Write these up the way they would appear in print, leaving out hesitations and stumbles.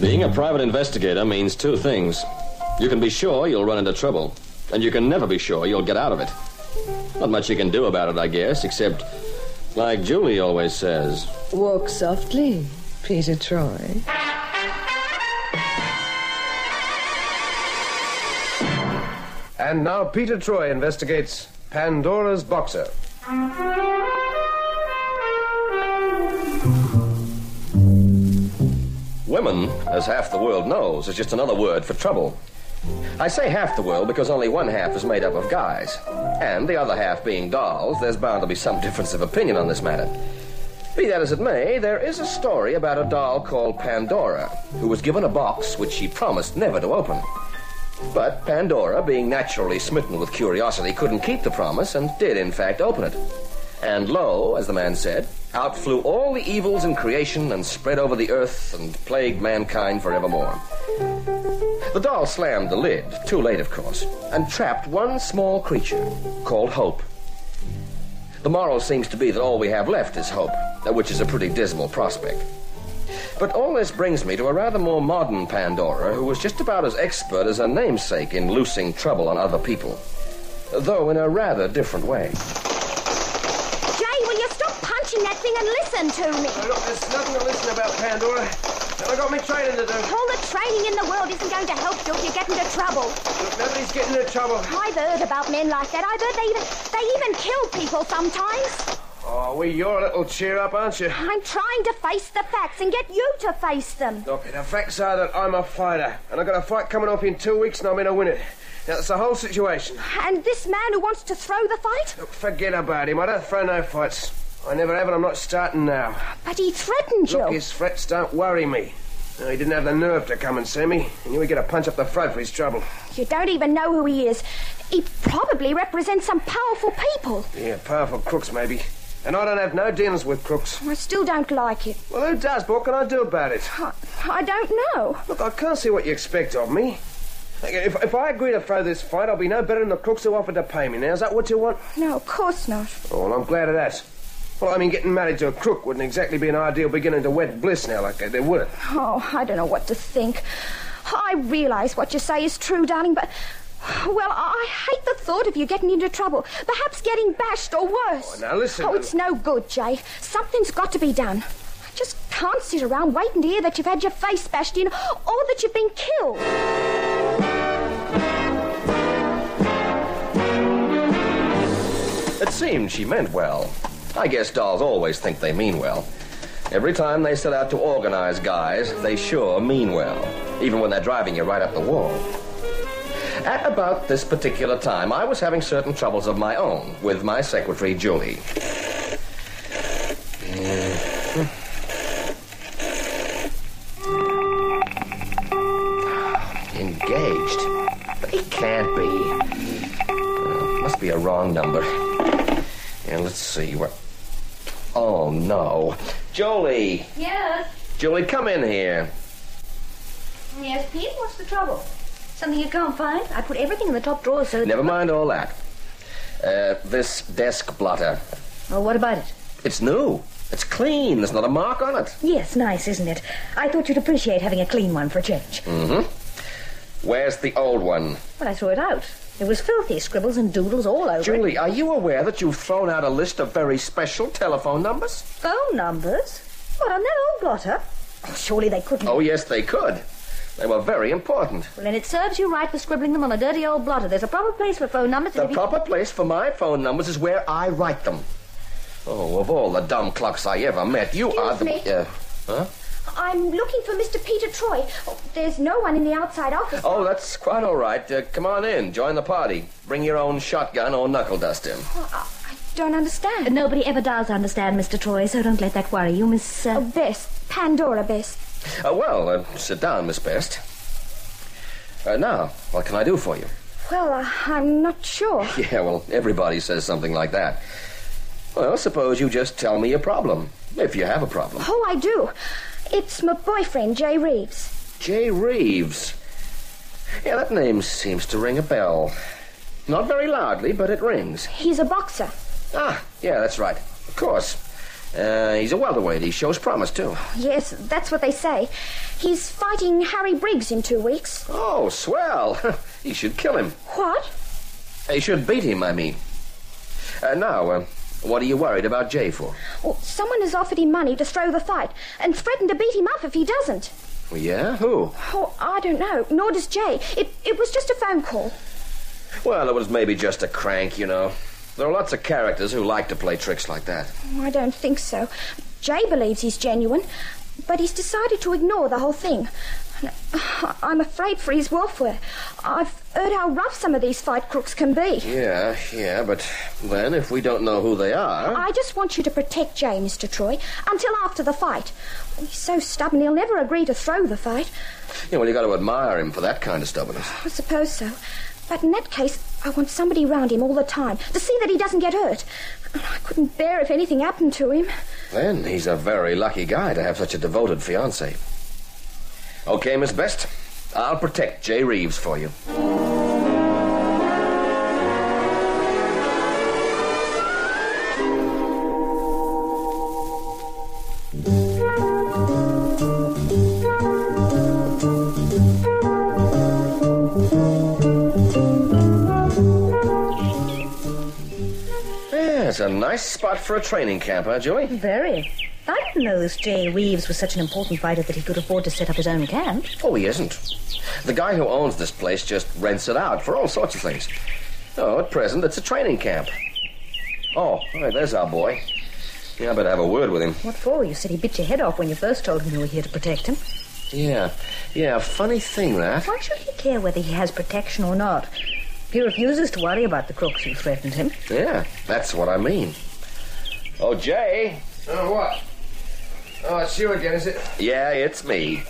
Being a private investigator means two things. You can be sure you'll run into trouble, and you can never be sure you'll get out of it. Not much you can do about it, I guess, except, like Julie always says, walk softly, Peter Troy. And now Peter Troy investigates Pandora's boxer. women, as half the world knows, is just another word for trouble. I say half the world because only one half is made up of guys. And the other half being dolls, there's bound to be some difference of opinion on this matter. Be that as it may, there is a story about a doll called Pandora, who was given a box which she promised never to open. But Pandora, being naturally smitten with curiosity, couldn't keep the promise and did, in fact, open it. And lo, as the man said, out flew all the evils in creation and spread over the earth and plagued mankind forevermore. The doll slammed the lid, too late, of course, and trapped one small creature called Hope. The moral seems to be that all we have left is hope, which is a pretty dismal prospect. But all this brings me to a rather more modern Pandora, who was just about as expert as her namesake in loosing trouble on other people, though in a rather different way. Jay, will you stop punching that thing and listen to me? Look, there's nothing to listen about, Pandora. I got me training to do. All the training in the world isn't going to help you if you get into trouble. Look, nobody's getting into trouble. I've heard about men like that. I've heard they even kill people sometimes. Oh, well, you're a little cheer-up, aren't you? I'm trying to face the facts and get you to face them. Look, the facts are that I'm a fighter, and I've got a fight coming up in 2 weeks, and I'm going to win it. Now, that's the whole situation. And this man who wants to throw the fight? Look, forget about him. I don't throw no fights. I never have, and I'm not starting now. But he threatened you. Look, his threats don't worry me. No, he didn't have the nerve to come and see me. He knew he'd get a punch up the throat for his trouble. You don't even know who he is. He probably represents some powerful people. Yeah, powerful crooks, maybe. And I don't have no dealings with crooks. I still don't like it. Well, who does? But what can I do about it? I don't know. Look, I can't see what you expect of me. If I agree to throw this fight, I'll be no better than the crooks who offered to pay me. Now, is that what you want? No, of course not. Oh, well, I'm glad of that. Well, I mean, getting married to a crook wouldn't exactly be an ideal beginning to wed bliss now like that, would it? Oh, I don't know what to think. I realise what you say is true, darling, but... Well, I hate the thought of you getting into trouble. Perhaps getting bashed or worse. Oh, now listen... Oh, it's no good, Jay. Something's got to be done. I just can't sit around waiting to hear that you've had your face bashed in or that you've been killed. It seemed she meant well. I guess dolls always think they mean well. Every time they set out to organize guys, they sure mean well, even when they're driving you right up the wall. At about this particular time, I was having certain troubles of my own with my secretary, Julie. Engaged? But it can't be. Must be a wrong number. And let's see what... Oh, no. Jolie! Yes? Julie, come in here. Yes, Pete? What's the trouble? Something you can't find? I put everything in the top drawer so... Never mind all that. This desk blotter. Oh, what about it? It's new. It's clean. There's not a mark on it. Yes, nice, isn't it? I thought you'd appreciate having a clean one for a change. Mm-hmm. Where's the old one? Well, I threw it out. It was filthy, scribbles and doodles all over Julie, it. are you aware that you've thrown out a list of very special telephone numbers? Phone numbers? What, on that old blotter? Oh, surely they couldn't... Oh, yes, they could. They were very important. Well, then it serves you right for scribbling them on a dirty old blotter. There's a proper place for phone numbers... The proper place for my phone numbers is where I write them. Oh, of all the dumb clucks I ever met, you are the... Excuse me. Huh? I'm looking for Mr. Peter Troy. Oh, there's no one in the outside office. Oh, that's quite all right. Come on in. Join the party. Bring your own shotgun or knuckle duster. I don't understand. Nobody ever does understand, Mr. Troy, so don't let that worry you, Miss... Best. Pandora Best. Sit down, Miss Best. Now, what can I do for you? Well, I'm not sure. Yeah, well, everybody says something like that. Well, suppose you just tell me your problem, if you have a problem. Oh, I do. It's my boyfriend, Jay Reeves. Jay Reeves? Yeah, that name seems to ring a bell. Not very loudly, but it rings. He's a boxer. Ah, yeah, that's right. Of course. He's a welterweight. He shows promise, too. Yes, that's what they say. He's fighting Harry Briggs in 2 weeks. Oh, swell. He should kill him. What? He should beat him, I mean. Now, what are you worried about Jay for? Well, someone has offered him money to throw the fight and threatened to beat him up if he doesn't. Yeah? Who? Oh, I don't know. Nor does Jay. It was just a phone call. Well, it was maybe just a crank, you know. There are lots of characters who like to play tricks like that. I don't think so. Jay believes he's genuine, but he's decided to ignore the whole thing. I'm afraid for his welfare. I've heard how rough some of these fight crooks can be. Yeah, but then if we don't know who they are... I just want you to protect Jay, Mr. Troy, until after the fight. He's so stubborn he'll never agree to throw the fight. Yeah, well, you got to admire him for that kind of stubbornness. I suppose so. But in that case, I want somebody around him all the time to see that he doesn't get hurt. I couldn't bear if anything happened to him. Then he's a very lucky guy to have such a devoted fiancée. Okay, Miss Best, I'll protect Jay Reeves for you. It's a nice spot for a training camp, huh, Joey? Very. I didn't know this Jay Reeves was such an important fighter that he could afford to set up his own camp. Oh, he isn't. The guy who owns this place just rents it out for all sorts of things. Oh, at present, it's a training camp. Oh, hey, there's our boy. Yeah, I better have a word with him. What for? You said he bit your head off when you first told him you were here to protect him. Yeah, funny thing, that. Why should he care whether he has protection or not? He refuses to worry about the crooks who threatened him. Yeah, that's what I mean. Oh, Jay. Oh, what? Oh, it's you again, is it? Yeah, it's me.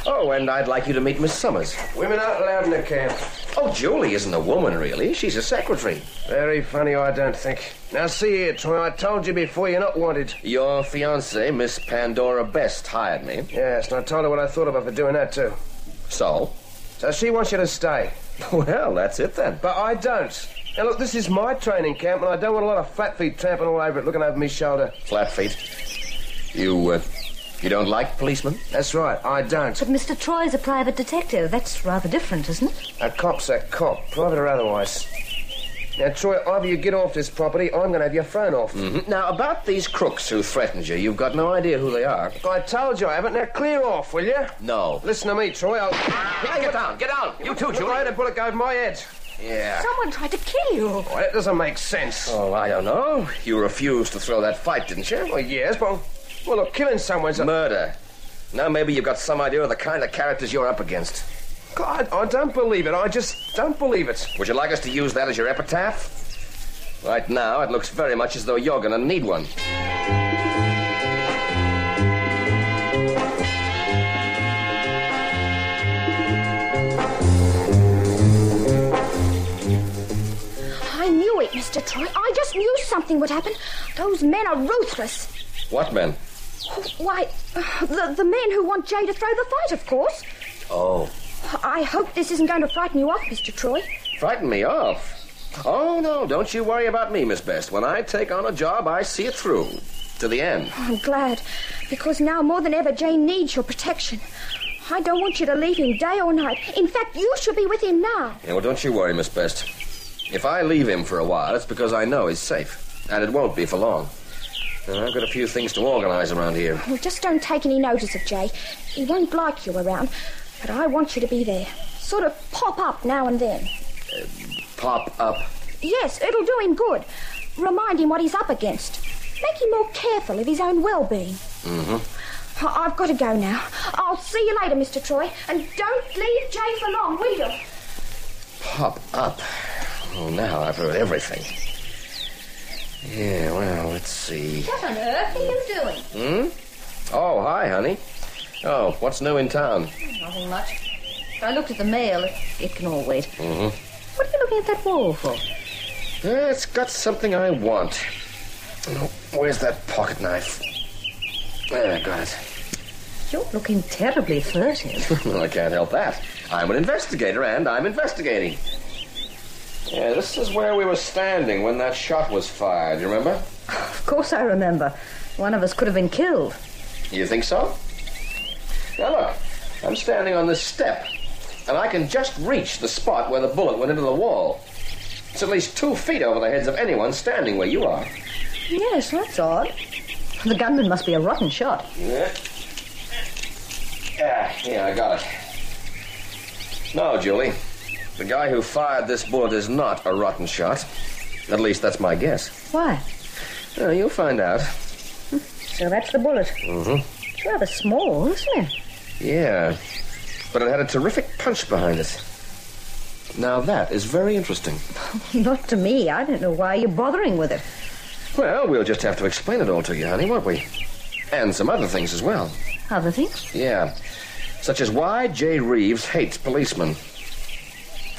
Oh, and I'd like you to meet Miss Summers. Women aren't allowed in the camp. Oh, Julie isn't a woman, really. She's a secretary. Very funny, I don't think. Now, see here, Troy, I told you before you're not wanted. Your fiancée, Miss Pandora Best, hired me. Yes, and I told her what I thought of her for doing that, too. So? So she wants you to stay. Well, that's it then. But I don't. Now, look, this is my training camp, and I don't want a lot of flat feet tramping all over it, looking over me shoulder. Flat feet? You don't like policemen? That's right, I don't. But Mr. Troy's a private detective. That's rather different, isn't it? A cop's a cop, private or otherwise. Now, Troy, either you get off this property, or I'm going to have you thrown off. Mm-hmm. Now, about these crooks who threatened you, you've got no idea who they are. I told you I haven't. Now, clear off, will you? No. Listen to me, Troy. Get down. You too, Julie. I had a bullet go over my head. Yeah. Someone tried to kill you. Oh, that doesn't make sense. Oh, I don't know. You refused to throw that fight, didn't you? Well, yes, but... Well, look, killing someone's a... Murder. Now maybe you've got some idea of the kind of characters you're up against. God, I don't believe it. I just don't believe it. Would you like us to use that as your epitaph? Right now, it looks very much as though you're going to need one. I knew it, Mr. Troy. I just knew something would happen. Those men are ruthless. What men? Why, the men who want Jay to throw the fight, of course. Oh. I hope this isn't going to frighten you off, Mr. Troy. Frighten me off? Oh, no, don't you worry about me, Miss Best. When I take on a job, I see it through. To the end. I'm glad, because now more than ever, Jay needs your protection. I don't want you to leave him day or night. In fact, you should be with him now. Yeah, well, don't you worry, Miss Best. If I leave him for a while, it's because I know he's safe. And it won't be for long. I've got a few things to organize around here. Well, just don't take any notice of Jay. He won't like you around, but I want you to be there. Sort of pop up now and then. Pop up? Yes, it'll do him good. Remind him what he's up against. Make him more careful of his own well-being. Mm-hmm. I've got to go now. I'll see you later, Mr. Troy. And don't leave Jay for long, will you? Pop up? Oh, now I've heard everything. Yeah, well, let's see. What on earth are you doing? Oh, hi, honey. Oh, what's new in town? Nothing much. I looked at the mail. It can all wait. Mm-hmm. What are you looking at that wall for? It's got something I want. Oh, where's that pocket knife? There, got it. You're looking terribly furtive. Well, I can't help that. I'm an investigator, and I'm investigating. Yeah, this is where we were standing when that shot was fired, you remember? Of Of course I remember. One of us could have been killed. You think so? Now look, I'm standing on this step, and I can just reach the spot where the bullet went into the wall. It's at least 2 feet over the heads of anyone standing where you are. Yes, that's odd. The gunman must be a rotten shot. Yeah. Yeah, I got it. No, Julie. The guy who fired this bullet is not a rotten shot. At least that's my guess. Why? Well, you'll find out. So that's the bullet. Mm-hmm. It's rather small, isn't it? Yeah. But it had a terrific punch behind it. Now that is very interesting. Not to me. I don't know why you're bothering with it. Well, we'll just have to explain it all to you, honey, won't we? And some other things as well. Other things? Yeah. Such as why J. Reeves hates policemen.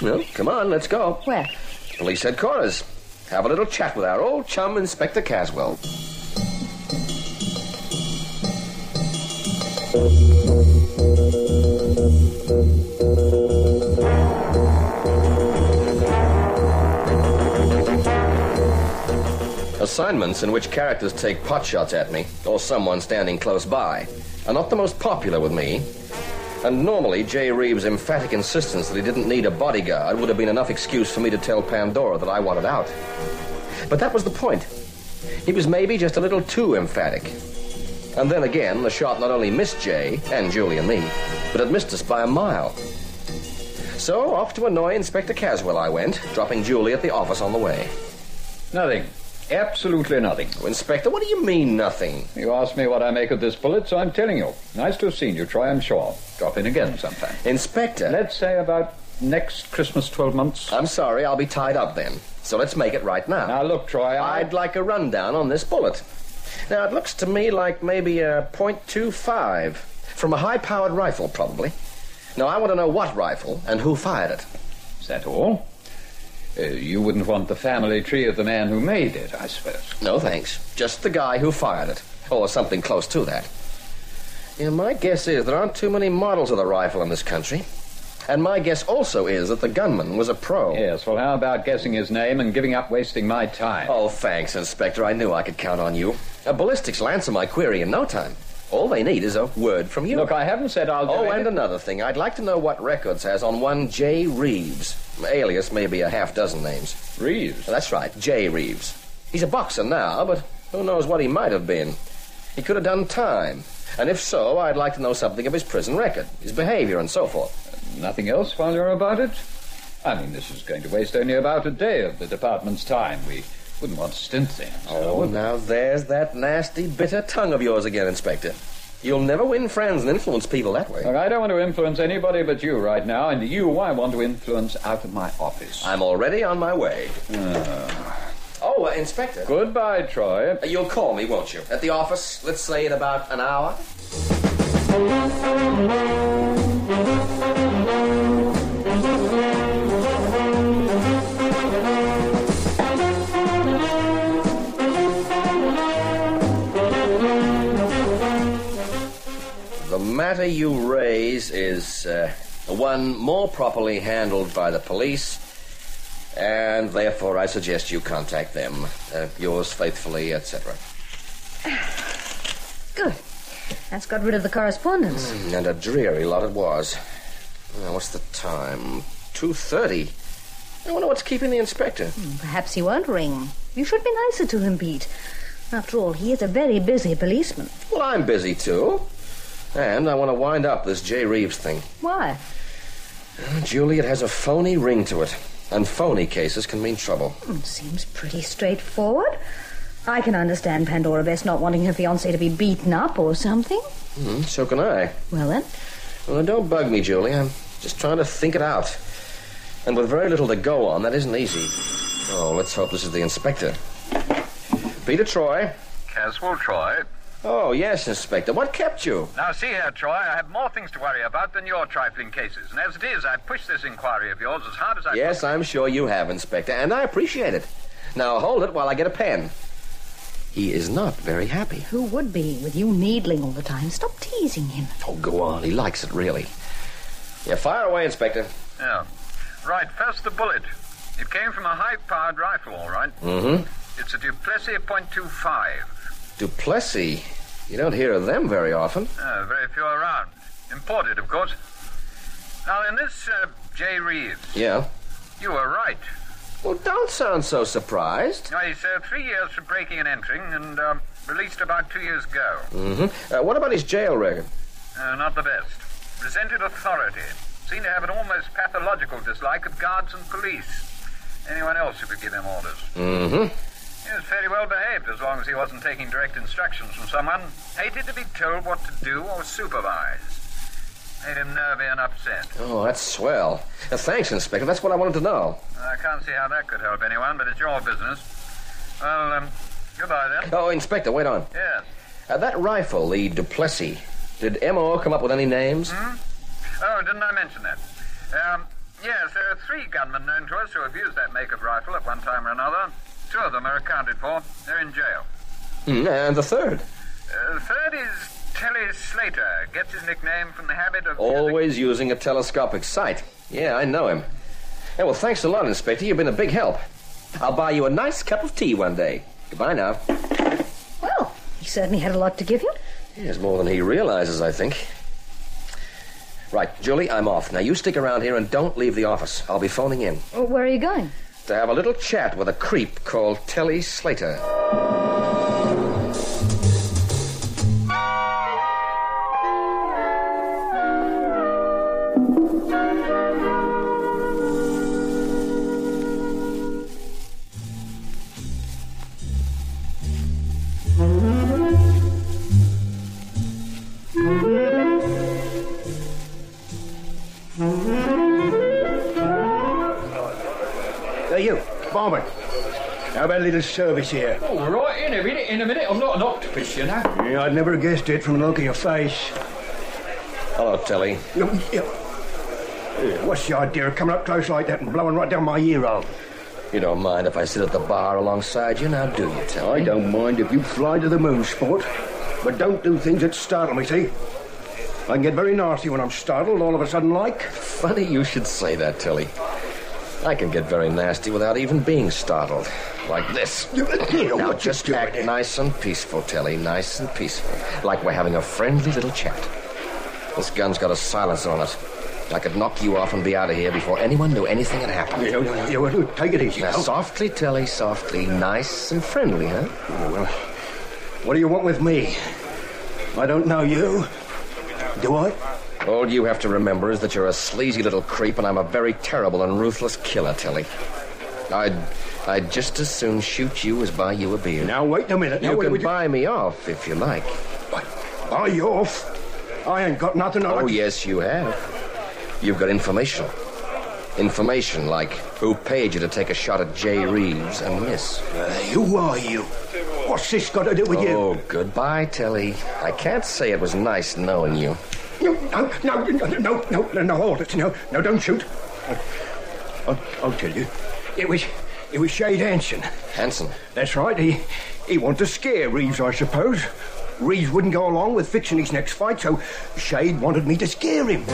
Well, come on, let's go. Where? Police headquarters. Have a little chat with our old chum, Inspector Caswell. Assignments in which characters take potshots at me, or someone standing close by, are not the most popular with me. And normally, J. Reeves' emphatic insistence that he didn't need a bodyguard would have been enough excuse for me to tell Pandora that I wanted out. But that was the point. He was maybe just a little too emphatic. And then again, the shot not only missed Jay, and Julie and me, but it missed us by a mile. So, off to annoy Inspector Caswell I went, dropping Julie at the office on the way. Nothing. Absolutely nothing. Oh, Inspector, what do you mean, nothing? You asked me what I make of this bullet, so I'm telling you. Nice to have seen you, Troy, I'm sure. Drop in again sometime. Inspector... Let's say about next Christmas 12 months. I'm sorry, I'll be tied up then. So let's make it right now. Now, look, Troy, I'd like a rundown on this bullet. Now, it looks to me like maybe a .25. From a high-powered rifle, probably. Now, I want to know what rifle and who fired it. Is that all? You wouldn't want the family tree of the man who made it, I suppose. No, thanks. Just the guy who fired it. Or something close to that. Yeah, my guess is there aren't too many models of the rifle in this country. And my guess also is that the gunman was a pro. Yes, well, how about guessing his name and giving up wasting my time? Oh, thanks, Inspector. I knew I could count on you. Ballistics will answer my query in no time. All they need is a word from you. Look, I haven't said I'll do Oh, anything. and another thing. I'd like to know what records has on one J. Reeves. Alias maybe a half-dozen names. Reeves? That's right, J. Reeves. He's a boxer now, but who knows what he might have been. He could have done time. And if so, I'd like to know something of his prison record, his behavior and so forth. Nothing else while you're about it? I mean, this is going to waste only about a day of the department's time. We wouldn't want to stint things. Oh, now there's that nasty, bitter tongue of yours again, Inspector. You'll never win friends and influence people that way. Look, I don't want to influence anybody but you right now, and you I want to influence out of my office. I'm already on my way. Inspector. Goodbye, Troy. You'll call me, won't you? At the office, let's say in about an hour. The matter you raise is one more properly handled by the police, and therefore I suggest you contact them. Yours faithfully, etc. Good. That's got rid of the correspondence. And a dreary lot it was. Now, what's the time? 2:30. I wonder what's keeping the inspector. Perhaps he won't ring. You should be nicer to him, Pete. After all, he is a very busy policeman. Well, I'm busy, too. And I want to wind up this J. Reeves thing. Why? Julie, it has a phony ring to it. And phony cases can mean trouble. Seems pretty straightforward. I can understand Pandora best not wanting her fiancé to be beaten up or something. So can I. Well, then? Well, don't bug me, Julie. I'm just trying to think it out. And with very little to go on, that isn't easy. Oh, let's hope this is the inspector. Peter Troy. Caswell, Troy. Oh, yes, Inspector. What kept you? Now, see here, Troy, I have more things to worry about than your trifling cases. And as it is, I've pushed this inquiry of yours as hard as I Yes, I'm sure you have, Inspector, and I appreciate it. Now, hold it while I get a pen. He is not very happy. Who would be, with you needling all the time? Stop teasing him. Oh, go on. He likes it, really. Yeah, fire away, Inspector. Yeah. Right, first the bullet. It came from a high-powered rifle, all right. Mm-hmm. It's a Duplessis .25. Duplessis? You don't hear of them very often. Very few around. Imported, of course. Now, in this, J. Reeves. Yeah? You were right. Well, don't sound so surprised. No, he's 3 years for breaking and entering and released about 2 years ago. Mm-hmm. What about his jail record? Not the best. Resented authority. Seemed to have an almost pathological dislike of guards and police. Anyone else who could give him orders. Mm-hmm. He was fairly well behaved as long as he wasn't taking direct instructions from someone. Hated to be told what to do or supervise. Made him nervy and upset. Oh, that's swell. Thanks, Inspector. That's what I wanted to know. I can't see how that could help anyone, but it's your business. Well, goodbye then. Oh, Inspector, wait on. Yes. That rifle, the Duplessis, did M.O. come up with any names? Oh, didn't I mention that? Yes, there are 3 gunmen known to us who have used that make of rifle at one time or another. 2 of them are accounted for. They're in jail. And the third? The third is Telly Slater. Gets his nickname from the habit of... Always using a telescopic sight. Yeah, I know him. Hey, well, thanks a lot, Inspector. You've been a big help. I'll buy you a nice cup of tea one day. Goodbye now. Well, he certainly had a lot to give you. Yes, more than he realizes, I think. Right, Julie, I'm off. Now, you stick around here and don't leave the office. I'll be phoning in. Well, where are you going? To have a little chat with a creep called Telly Slater. You, barman. How about a little service here? All right, in a minute. I'm not an octopus, you know. Yeah, I'd never guessed it from the look of your face. Hello, Telly. What's the idea of coming up close like that and blowing right down my ear hole? You don't mind if I sit at the bar alongside you now, do you, Telly? I don't mind if you fly to the moon, sport. But don't do things that startle me, see? I can get very nasty when I'm startled all of a sudden like. Funny you should say that, Telly. I can get very nasty without even being startled. Like this. Now just act nice and peaceful, Telly. Nice and peaceful. Like we're having a friendly little chat. This gun's got a silencer on it. I could knock you off and be out of here before anyone knew anything had happened. Take it easy. Now, softly, Telly, softly. Nice and friendly, huh? Well, what do you want with me? I don't know you. Do I? All you have to remember is that you're a sleazy little creep and I'm a very terrible and ruthless killer, Telly. I'd just as soon shoot you as buy you a beer. Now, wait a minute. You can buy me off if you like. Buy you off? I ain't got nothing on... Oh, yes, you have. You've got information. Information like who paid you to take a shot at J. Reeves and miss. Who are you? What's this got to do with you? Oh, goodbye, Telly. I can't say it was nice knowing you. No, hold it. No, don't shoot. I'll tell you. It was Shade Hanson. Hanson? That's right. He wanted to scare Reeves, I suppose. Reeves wouldn't go along with fixing his next fight, so Shade wanted me to scare him.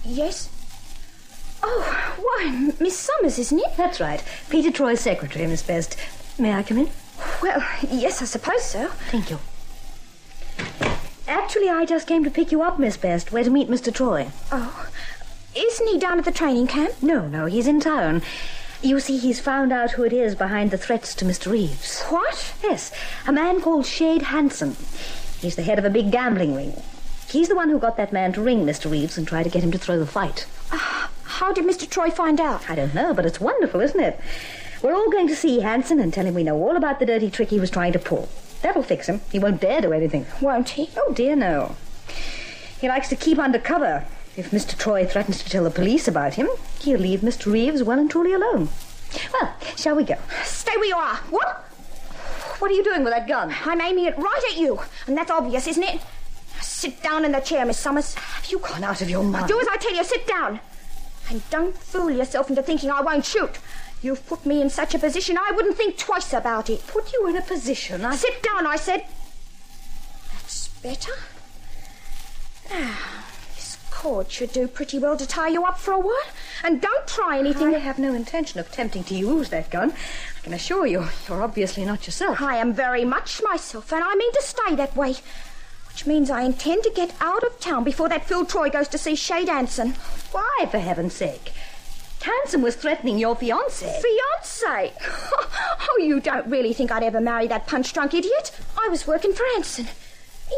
Yes? Oh, why, Miss Summers, isn't it? That's right. Peter Troy's secretary, Miss Best. May I come in? Well, yes, I suppose so. Thank you. Actually, I just came to pick you up, Miss Best. Where to meet Mr. Troy. Oh, isn't he down at the training camp? No, he's in town. You see, he's found out who it is behind the threats to Mr. Reeves. What? Yes, a man called Shade Hanson. He's the head of a big gambling ring. He's the one who got that man to ring Mr. Reeves and try to get him to throw the fight. How did Mr. Troy find out? I don't know, but it's wonderful, isn't it? We're all going to see Hanson and tell him we know all about the dirty trick he was trying to pull. That'll fix him. He won't dare do anything. Won't he? Oh, dear, no. He likes to keep under cover. If Mr. Troy threatens to tell the police about him, he'll leave Mr. Reeves well and truly alone. Well, shall we go? Stay where you are. What? What are you doing with that gun? I'm aiming it right at you. And that's obvious, isn't it? Sit down in the chair, Miss Summers. Have you gone out of your mind? Do as I tell you. Sit down. And don't fool yourself into thinking I won't shoot. You've put me in such a position I wouldn't think twice about it. Put you in a position? Sit down, I said. That's better. Now, this cord should do pretty well to tie you up for a while. And don't try anything. I have no intention of attempting to use that gun. I can assure you, you're obviously not yourself. I am very much myself, and I mean to stay that way. Which means I intend to get out of town before that Phil Troy goes to see Shade Anson. Why, for heaven's sake? Hanson was threatening your fiancé. Fiancé? Oh, you don't really think I'd ever marry that punch-drunk idiot? I was working for Anson.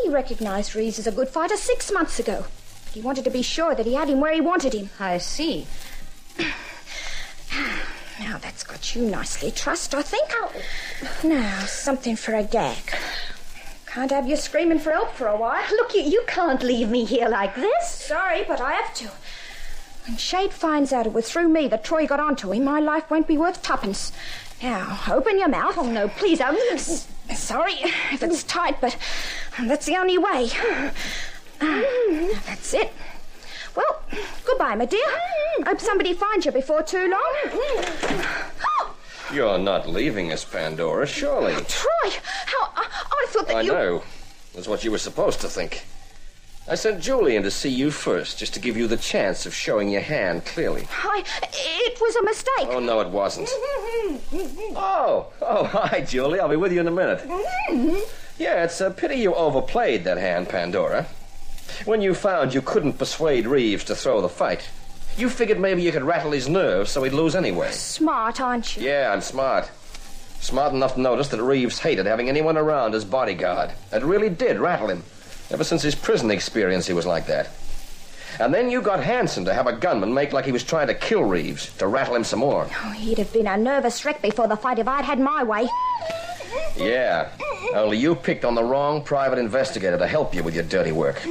He recognised Reeves as a good fighter 6 months ago. But he wanted to be sure that he had him where he wanted him. I see. Now, that's got you nicely trussed, I think. Now, something for a gag. Can't have you screaming for help for a while. Look, you can't leave me here like this. Sorry, but I have to. When Shade finds out it was through me that Troy got onto him, my life won't be worth tuppence. Now, open your mouth. Oh, no, please, Sorry if it's tight, but that's the only way. That's it. Well, goodbye, my dear. Hope somebody finds you before too long. You're not leaving us, Pandora, surely. Troy! I thought that I know. That's what you were supposed to think. I sent Julian to see you first, just to give you the chance of showing your hand clearly. It was a mistake. Oh, no, it wasn't. Oh, hi, Julie. I'll be with you in a minute. Yeah, it's a pity you overplayed that hand, Pandora. When you found you couldn't persuade Reeves to throw the fight, you figured maybe you could rattle his nerves so he'd lose anyway. Smart, aren't you? Yeah, I'm smart. Smart enough to notice that Reeves hated having anyone around as bodyguard. It really did rattle him. Ever since his prison experience, he was like that. And then you got Hanson to have a gunman make like he was trying to kill Reeves, to rattle him some more. Oh, he'd have been a nervous wreck before the fight if I'd had my way. Yeah, only you picked on the wrong private investigator to help you with your dirty work.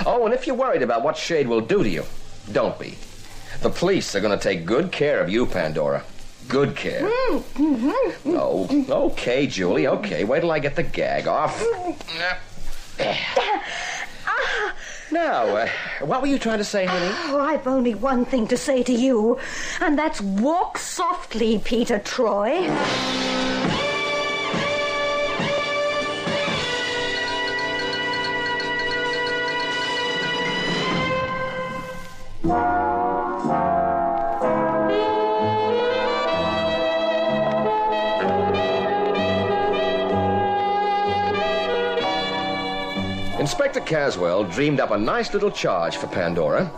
Oh, and if you're worried about what Shade will do to you, don't be. The police are going to take good care of you, Pandora. Good care. Oh, okay, Julie, okay. Wait till I get the gag off. Now, what were you trying to say, honey? Oh, I've only one thing to say to you, and that's walk softly, Peter Troy. Inspector Caswell dreamed up a nice little charge for Pandora,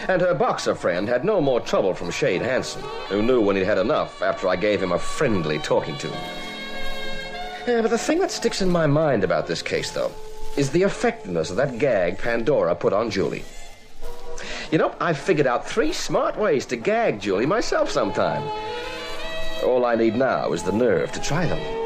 and her boxer friend had no more trouble from Shade Hanson, who knew when he'd had enough after I gave him a friendly talking to. But the thing that sticks in my mind about this case, though, is the effectiveness of that gag Pandora put on Julie. You know, I've figured out 3 smart ways to gag Julie myself sometime. All I need now is the nerve to try them.